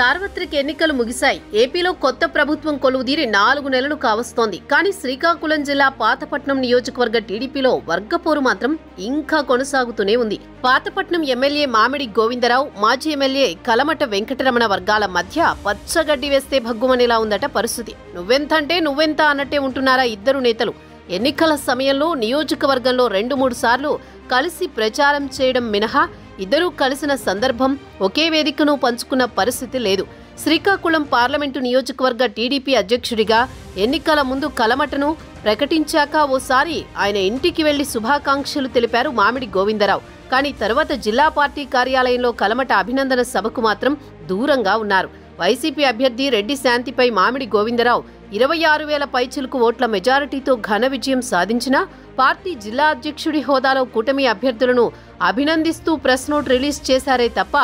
సార్వత్రిక ఎన్నికలు ముగిశాయి. ఏపీలో కొత్త ప్రభుత్వం కొలువుదీరి 4 నెలలు కావస్తోంది. కానీ శ్రీకాకుళం జిల్లా పాతపట్నం నియోజకవర్గ టీడీపీలో వర్గపోరు మాత్రం ఇంకా కొనసాగుతూనే ఉంది. పాతపట్నం ఎమ్మెల్యే మామిడి గోవిందరావు, మాజీ ఎమ్మెల్యే కలమట వెంకటరమణ వర్గాల మధ్య పచ్చగడ్డి వేస్తే భగ్గుమనేలా ఉందట పరిస్థితి. నువ్వెంతంటే నువ్వెంత అన్నట్టే ఉంటున్నారా ఇద్దరు నేతలు. ఎన్నికల సమయంలో నియోజకవర్గంలో 2-3 సార్లు కలిసి ప్రచారం చేయడం మినహా ఇద్దరూ కలిసిన సందర్భం, ఒకే వేదికను పంచుకున్న పరిస్థితి లేదు. శ్రీకాకుళం పార్లమెంటు నియోజకవర్గ టీడీపీ అధ్యక్షుడిగా ఎన్నికల ముందు కలమటను ప్రకటించాక ఓసారి ఆయన ఇంటికి వెళ్లి శుభాకాంక్షలు తెలిపారు మామిడి గోవిందరావు. కానీ తర్వాత జిల్లా పార్టీ కార్యాలయంలో కలమట అభినందన సభకు మాత్రం దూరంగా ఉన్నారు. వైసీపీ అభ్యర్థి రెడ్డి శాంతిపై మామిడి గోవిందరావు 26,000 పైచిలుకు ఓట్ల మెజారిటీతో ఘన విజయం సాధించినా పార్టీ జిల్లా అధ్యక్షుడి హోదాలో కూటమి అభ్యర్థులను అభినందిస్తూ ప్రెస్ నోట్ రిలీజ్ చేశారే తప్ప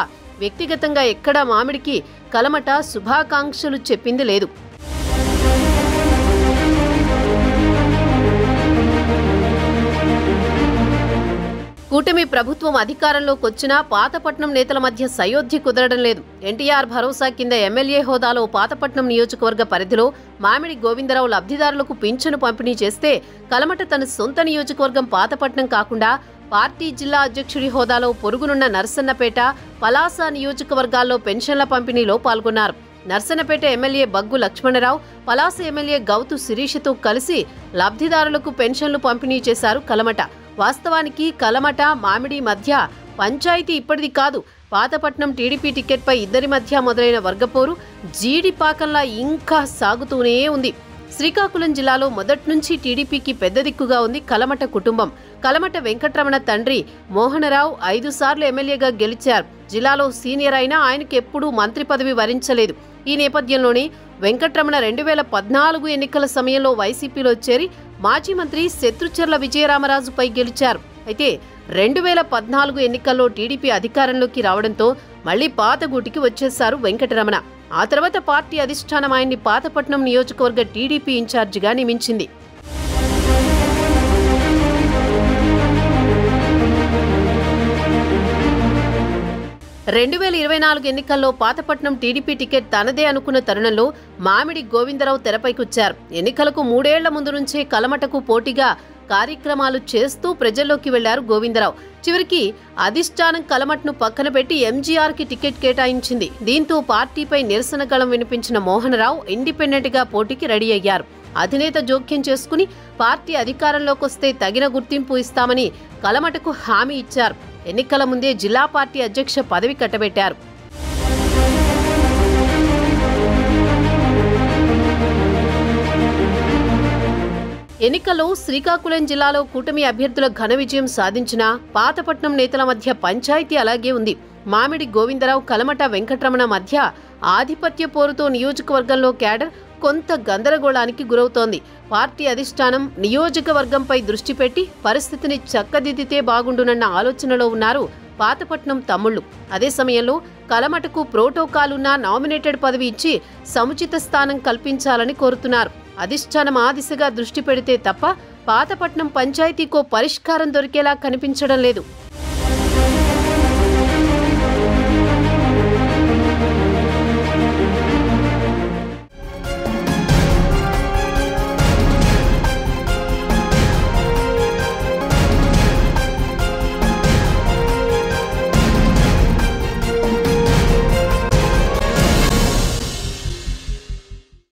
వ్యక్తిగతంగా ఎక్కడా మామిడికి కలమట శుభాకాంక్షలు చెప్పింది లేదు. కూటమి ప్రభుత్వం అధికారంలోకి వచ్చినా పాతపట్నం నేతల మధ్య సయోధ్య కుదరడం లేదు. ఎన్టీఆర్ భరోసా కింద ఎమ్మెల్యే హోదాలో పాతపట్నం నియోజకవర్గ పరిధిలో మామిడి గోవిందరావు లబ్ధిదారులకు పింఛను పంపిణీ చేస్తే కలమట తన సొంత నియోజకవర్గం పాతపట్నం కాకుండా పార్టీ జిల్లా అధ్యక్షుడి హోదాలో పొరుగునున్న నర్సన్నపేట, పలాస నియోజకవర్గాల్లో పెన్షన్ల పంపిణీలో పాల్గొన్నారు. నర్సన్నపేట ఎమ్మెల్యే బగ్గు లక్ష్మణరావు, పలాస ఎమ్మెల్యే గౌతు శిరీషతో కలిసి లబ్ధిదారులకు పెన్షన్లు పంపిణీ చేశారు కలమట. వాస్తవానికి కలమట మామిడి మధ్య పంచాయతీ ఇప్పటిది కాదు. పాతపట్నం టీడీపీ టికెట్పై ఇద్దరి మధ్య మొదలైన వర్గపోరు జీడిపాకంలా ఇంకా సాగుతూనే ఉంది. శ్రీకాకుళం జిల్లాలో మొదట్నుంచి టీడీపీకి పెద్ద దిక్కుగా ఉంది కలమట కుటుంబం. కలమట వెంకటరమణ తండ్రి మోహనరావు 5 సార్లు ఎమ్మెల్యేగా గెలిచారు. జిల్లాలో సీనియర్ అయినా ఆయనకి ఎప్పుడూ మంత్రి పదవి వరించలేదు. ఈ నేపథ్యంలోనే వెంకటరమణ 2014 ఎన్నికల సమయంలో వైసీపీలో చేరి మాజీ మంత్రి శత్రుచర్ల విజయరామరాజుపై గెలిచారు. అయితే 2014 ఎన్నికల్లో టీడీపీ అధికారంలోకి రావడంతో మళ్లీ పాతగూటికి వచ్చేశారు వెంకటరమణ. ఆ తర్వాత పార్టీ అధిష్టానం ఆయన్ని పాతపట్నం నియోజకవర్గ టీడీపీ ఇన్ఛార్జిగా నియమించింది. రెండు 2024 ఎన్నికల్లో పాతపట్నం టీడీపీ టికెట్ తనదే అనుకున్న తరుణంలో మామిడి గోవిందరావు తెరపైకొచ్చారు. ఎన్నికలకు 3 ఏళ్ల ముందు నుంచే కలమటకు పోటీగా కార్యక్రమాలు చేస్తూ ప్రజల్లోకి వెళ్లారు గోవిందరావు. చివరికి అధిష్టానం కలమట్ను పక్కన పెట్టి ఎంజీఆర్కి టికెట్ కేటాయించింది. దీంతో పార్టీపై నిరసన గళం వినిపించిన మోహనరావు ఇండిపెండెంట్ గా పోటీకి రెడీ అయ్యారు. అధినేత జోక్యం చేసుకుని పార్టీ అధికారంలోకి వస్తే తగిన గుర్తింపు ఇస్తామని కలమటకు హామీ ఇచ్చారు. ఎన్నికల ముందే జిల్లా పార్టీ అధ్యక్ష పదవి కట్టబెట్టారు. ఎన్నికల్లో శ్రీకాకుళం జిల్లాలో కూటమి అభ్యర్థుల ఘన విజయం సాధించినా పాతపట్నం నేతల మధ్య పంచాయతీ అలాగే ఉంది. మామిడి గోవిందరావు, కలమట వెంకటరమణ మధ్య ఆధిపత్య పోరుతో నియోజకవర్గంలో క్యాడర్ కొంత గందరగోళానికి గురవుతోంది. పార్టీ అధిష్టానం నియోజకవర్గంపై దృష్టి పెట్టి పరిస్థితిని చక్కదిద్దితే బాగుండునన్న ఆలోచనలో ఉన్నారు పాతపట్నం తమ్ముళ్లు. అదే సమయంలో కలమటకు ప్రోటోకాలున్న నామినేటెడ్ పదవి ఇచ్చి సముచిత స్థానం కల్పించాలని కోరుతున్నారు. అధిష్టానం ఆ దిశగా దృష్టి పెడితే తప్ప పాతపట్నం పంచాయతీకో పరిష్కారం దొరికేలా కనిపించడం లేదు.